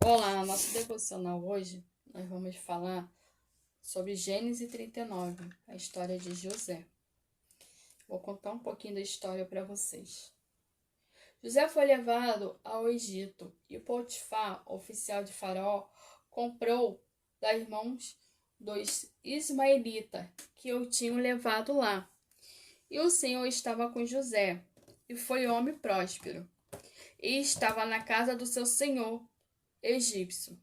Olá, na nossa devocional hoje nós vamos falar sobre Gênesis 39, a história de José. Vou contar um pouquinho da história para vocês. José foi levado ao Egito e Potifar, oficial de Faraó, comprou das mãos dos ismaelitas que o tinham levado lá. E o Senhor estava com José, e foi homem próspero, e estava na casa do seu senhor egípcio.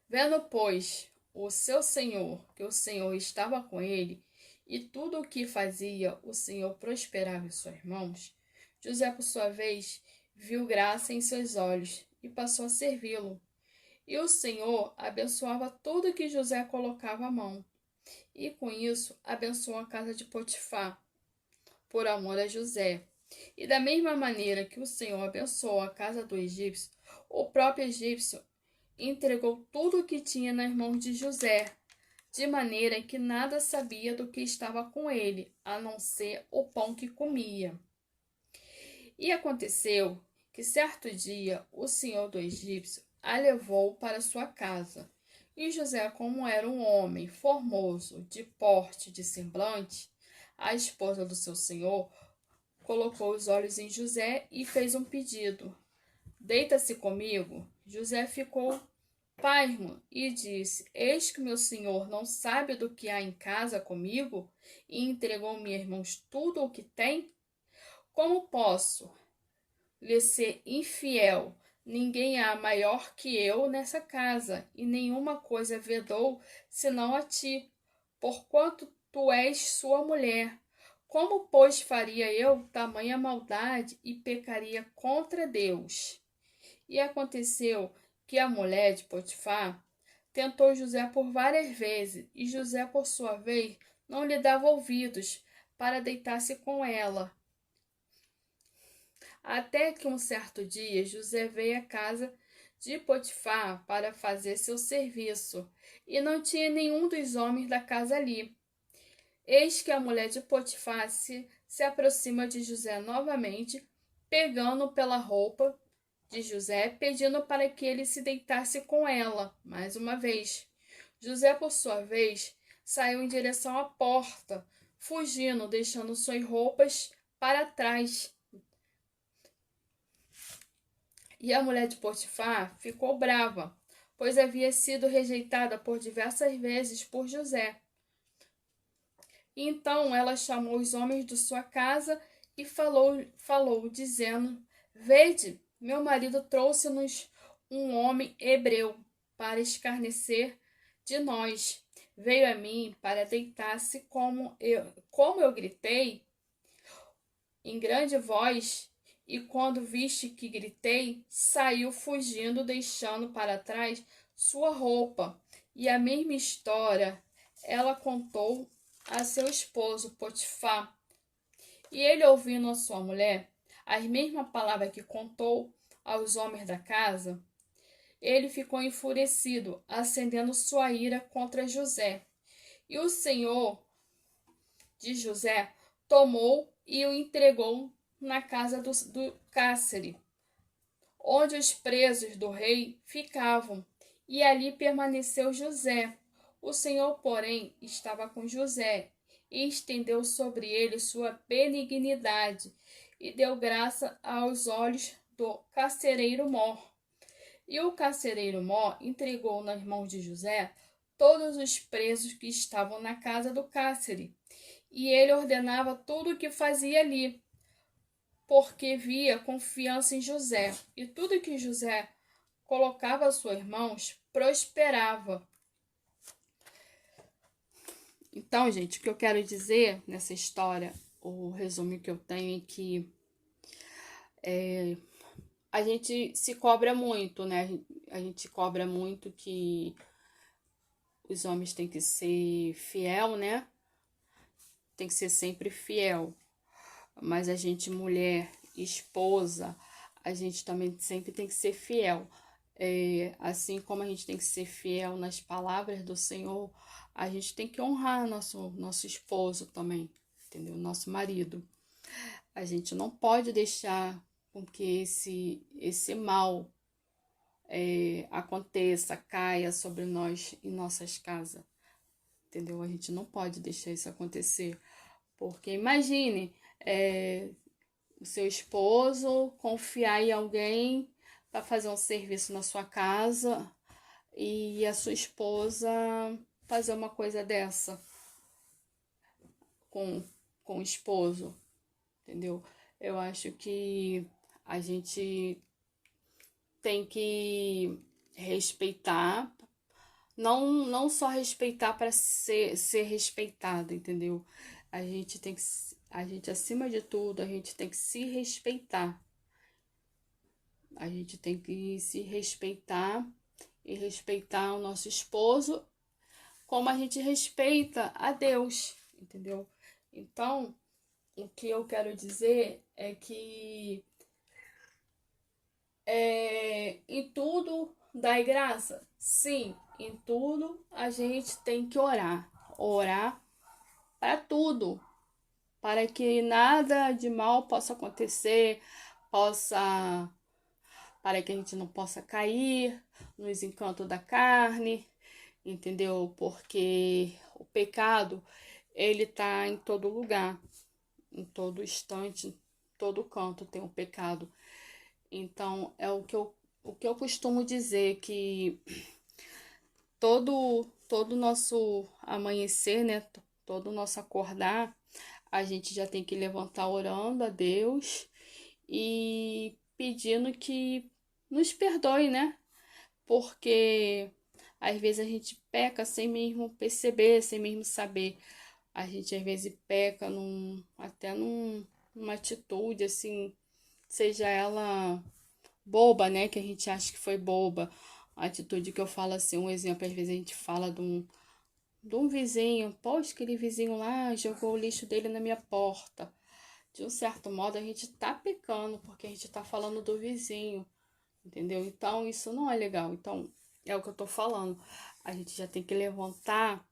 Vendo, pois, o seu senhor, que o Senhor estava com ele, e tudo o que fazia o Senhor prosperava em suas mãos, José, por sua vez, viu graça em seus olhos e passou a servi-lo. E o Senhor abençoava tudo que José colocava à mão. E com isso abençoou a casa de Potifar, por amor a José. E da mesma maneira que o Senhor abençoou a casa do egípcio, o próprio egípcio entregou tudo o que tinha nas mãos de José, de maneira que nada sabia do que estava com ele, a não ser o pão que comia. E aconteceu que certo dia o senhor do egípcio a levou para sua casa. E José, como era um homem formoso, de porte, de semblante, a esposa do seu senhor colocou os olhos em José e fez um pedido: deita-se comigo. José ficou pasmo e disse: eis que meu senhor não sabe do que há em casa comigo e entregou em minhas mãos tudo o que tem. Como posso lhe ser infiel? Ninguém há maior que eu nessa casa, e nenhuma coisa vedou senão a ti, porquanto tu és sua mulher. Como, pois, faria eu tamanha maldade e pecaria contra Deus? E aconteceu que a mulher de Potifar tentou José por várias vezes, e José, por sua vez, não lhe dava ouvidos para deitar-se com ela. Até que um certo dia José veio à casa de Potifar para fazer seu serviço, e não tinha nenhum dos homens da casa ali. Eis que a mulher de Potifar se aproxima de José novamente, pegando pela roupa de José, pedindo para que ele se deitasse com ela mais uma vez. José, por sua vez, saiu em direção à porta, fugindo, deixando suas roupas para trás. E a mulher de Potifar ficou brava, pois havia sido rejeitada por diversas vezes por José. Então ela chamou os homens de sua casa e falou dizendo: vede, meu marido trouxe-nos um homem hebreu para escarnecer de nós. Veio a mim para deitar-se como eu gritei em grande voz, e quando viste que gritei, saiu fugindo, deixando para trás sua roupa. E a mesma história ela contou a seu esposo Potifar. E ele, ouvindo a sua mulher, as mesmas palavras que contou aos homens da casa, ele ficou enfurecido, acendendo sua ira contra José. E o senhor de José tomou e o entregou na casa do cárcere, onde os presos do rei ficavam, e ali permaneceu José. O Senhor, porém, estava com José, e estendeu sobre ele sua benignidade, e deu graça aos olhos do carcereiro mor. E o carcereiro mor entregou nas mãos de José todos os presos que estavam na casa do cárcere, e ele ordenava tudo o que fazia ali, porque via confiança em José, e tudo que José colocava às suas mãos prosperava. Então, gente, o que eu quero dizer nessa história, o resumo que eu tenho é que a gente se cobra muito, né? A gente cobra muito que os homens têm que ser fiel, né? Tem que ser sempre fiel. Mas a gente, mulher, esposa, a gente também sempre tem que ser fiel. Assim como a gente tem que ser fiel nas palavras do Senhor, a gente tem que honrar nosso esposo também, entendeu? Nosso marido. A gente não pode deixar com que esse mal aconteça, caia sobre nós em nossas casas, entendeu? A gente não pode deixar isso acontecer, porque imagine o seu esposo confiar em alguém para fazer um serviço na sua casa e a sua esposa fazer uma coisa dessa com, com o esposo, entendeu? Eu acho que a gente tem que respeitar, não só respeitar para ser respeitado, entendeu? A gente, acima de tudo, a gente tem que se respeitar. A gente tem que se respeitar e respeitar o nosso esposo como a gente respeita a Deus, entendeu? Então, o que eu quero dizer é que em tudo dai graça. Sim, em tudo a gente tem que orar. Orar para tudo, para que nada de mal possa acontecer, possa, para que a gente não possa cair nos encantos da carne, entendeu? Porque o pecado, ele tá em todo lugar, em todo instante, em todo canto tem um pecado. Então, é o que eu costumo dizer, que todo nosso amanhecer, né, todo nosso acordar, a gente já tem que levantar orando a Deus e pedindo que nos perdoe, né? Porque às vezes a gente peca sem mesmo perceber, sem mesmo saber. A gente às vezes peca até numa atitude assim, seja ela boba, né? Que a gente acha que foi boba. A atitude que eu falo assim, um exemplo, às vezes a gente fala de um vizinho, poxa, aquele vizinho lá jogou o lixo dele na minha porta. De um certo modo, a gente tá pecando, porque a gente tá falando do vizinho, entendeu? Então, isso não é legal. Então, é o que eu tô falando. A gente já tem que levantar,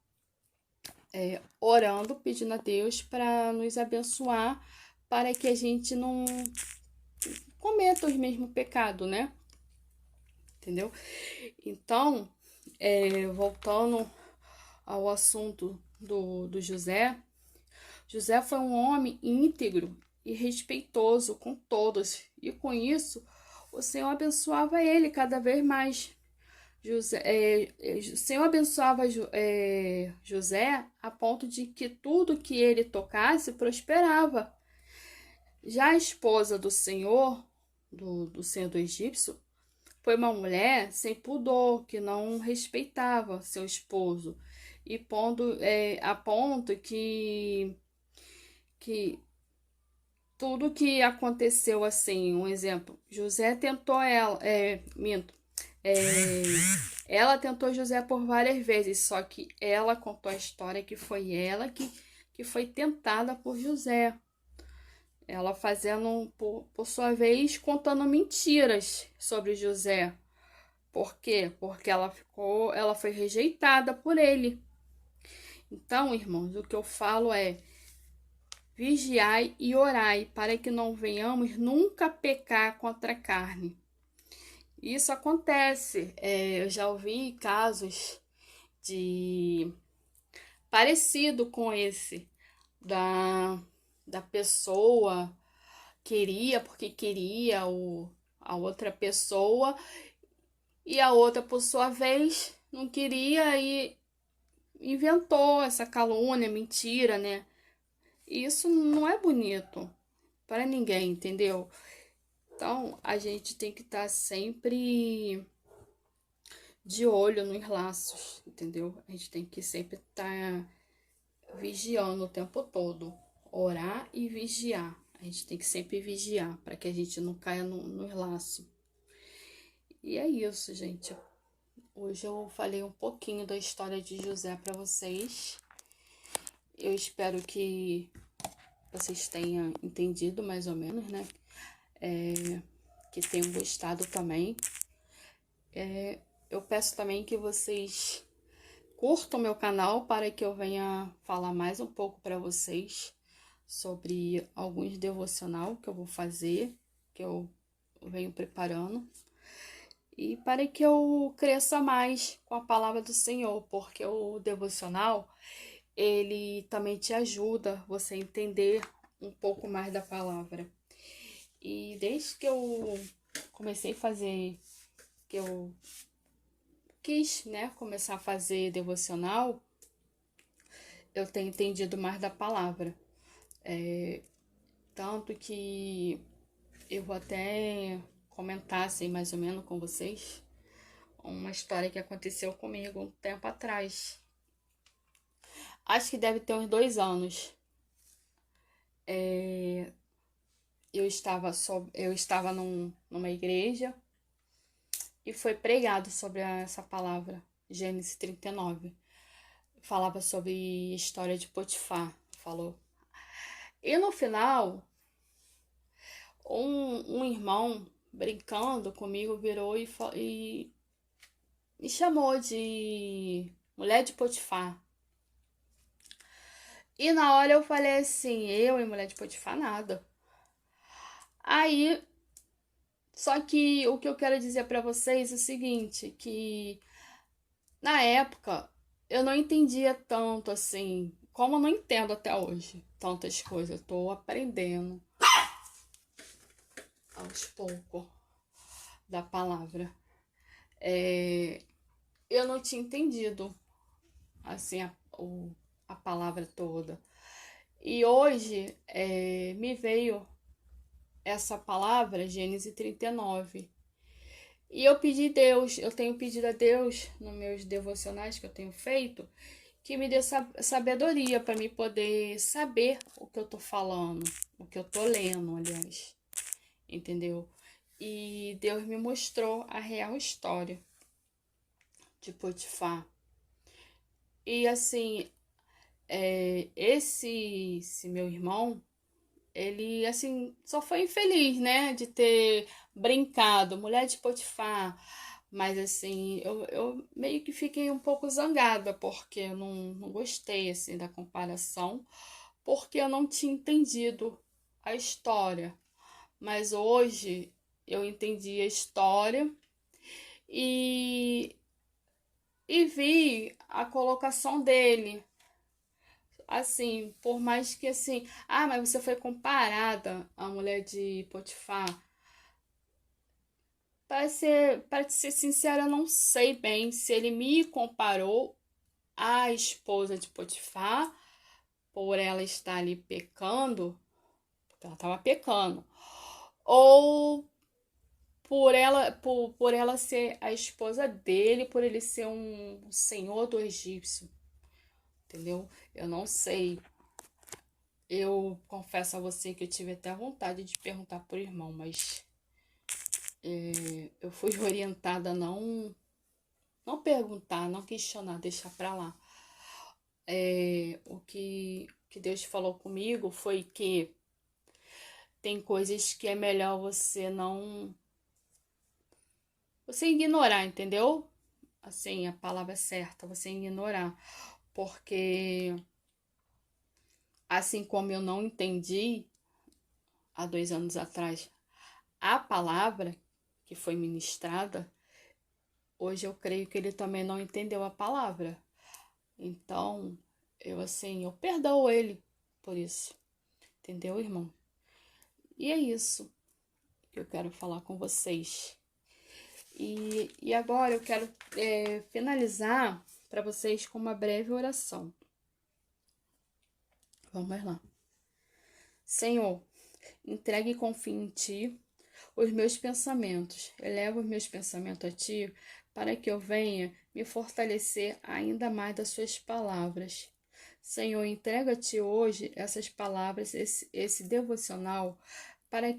orando, pedindo a Deus para nos abençoar, para que a gente não cometa os mesmos pecados, né? Entendeu? Então, voltando ao assunto do José, José foi um homem íntegro e respeitoso com todos, e com isso o Senhor abençoava ele cada vez mais. O Senhor abençoava José a ponto de que tudo que ele tocasse prosperava. Já a esposa do Senhor, do Senhor do Egípcio, foi uma mulher sem pudor, que não respeitava seu esposo, e a ponto que tudo que aconteceu assim, um exemplo, José tentou ela, é, ela tentou José por várias vezes, só que ela contou a história que foi ela que foi tentada por José. Ela fazendo, por sua vez, contando mentiras sobre José. Por quê? Porque ela foi rejeitada por ele. Então, irmãos, o que eu falo é: vigiai e orai, para que não venhamos nunca pecar contra a carne. Isso acontece. Eu já ouvi casos de parecido com esse, da, da pessoa queria porque queria a outra pessoa, e a outra, por sua vez, não queria e inventou essa calúnia, mentira, né? E isso não é bonito para ninguém, entendeu? Então, a gente tem que estar sempre de olho nos laços, entendeu? A gente tem que sempre estar vigiando o tempo todo. Orar e vigiar. A gente tem que sempre vigiar para que a gente não caia nos laços. E é isso, gente. Hoje eu falei um pouquinho da história de José para vocês. Eu espero que vocês tenham entendido mais ou menos, né? Que tenham gostado também. Eu peço também que vocês curtam meu canal para que eu venha falar mais um pouco para vocês sobre alguns devocional que eu vou fazer, que eu venho preparando. e para que eu cresça mais com a palavra do Senhor, porque o devocional, ele também te ajuda você a entender um pouco mais da palavra. E desde que eu comecei a fazer, que eu quis, né, começar a fazer devocional, eu tenho entendido mais da palavra. Tanto que eu vou até comentar, assim, mais ou menos com vocês, uma história que aconteceu comigo um tempo atrás. Acho que deve ter uns 2 anos. Eu estava numa igreja e foi pregado sobre essa palavra, Gênesis 39. Falava sobre a história de Potifar, falou. E no final, um irmão, brincando comigo, virou e me chamou de mulher de Potifar. E na hora eu falei assim, eu e mulher de Potifar nada. Aí, só que o que eu quero dizer pra vocês é o seguinte, que na época eu não entendia tanto assim, como eu não entendo até hoje, tantas coisas. Eu tô aprendendo aos poucos da palavra. Eu não tinha entendido assim a palavra toda. E hoje me veio essa palavra, Gênesis 39. E eu tenho pedido a Deus, nos meus devocionais que eu tenho feito, que me dê sabedoria para me poder saber o que eu tô falando, o que eu tô lendo, aliás, entendeu? E Deus me mostrou a real história de Potifar. E assim, esse meu irmão, ele assim só foi infeliz, né, de ter brincado, mulher de Potifar. Mas assim, eu meio que fiquei um pouco zangada, porque eu não gostei assim da comparação, porque eu não tinha entendido a história. Mas hoje eu entendi a história e, e vi a colocação dele. Assim, por mais que assim, mas você foi comparada à mulher de Potifar. Para ser sincera, eu não sei bem se ele me comparou à esposa de Potifar, por ela estar ali pecando, porque ela estava pecando, ou por ela ser a esposa dele, por ele ser um senhor do egípcio, entendeu? Eu não sei. Eu confesso a você que eu tive até vontade de perguntar pro irmão, mas eu fui orientada a não perguntar, não questionar, deixar pra lá. O que Deus falou comigo foi que tem coisas que é melhor você ignorar, entendeu? Assim, a palavra certa, você ignorar. Porque assim como eu não entendi há 2 anos atrás a palavra que foi ministrada, hoje eu creio que ele também não entendeu a palavra. Então, eu perdoo ele por isso. Entendeu, irmão? E é isso que eu quero falar com vocês. E agora eu quero finalizar para vocês com uma breve oração. Vamos lá. Senhor, entregue e confio em Ti os meus pensamentos. Eleva os meus pensamentos a Ti para que eu venha me fortalecer ainda mais das Suas palavras. Senhor, entrega a Ti hoje essas palavras, esse devocional, para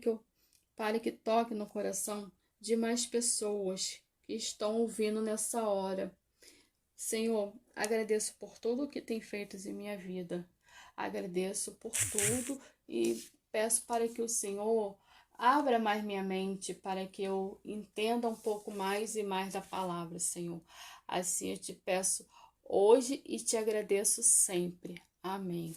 que toque no coração de mais pessoas que estão ouvindo nessa hora. Senhor, agradeço por tudo que tem feito em minha vida. Agradeço por tudo e peço para que o Senhor abra mais minha mente para que eu entenda um pouco mais e mais da palavra, Senhor. Assim eu te peço hoje e te agradeço sempre. Amém.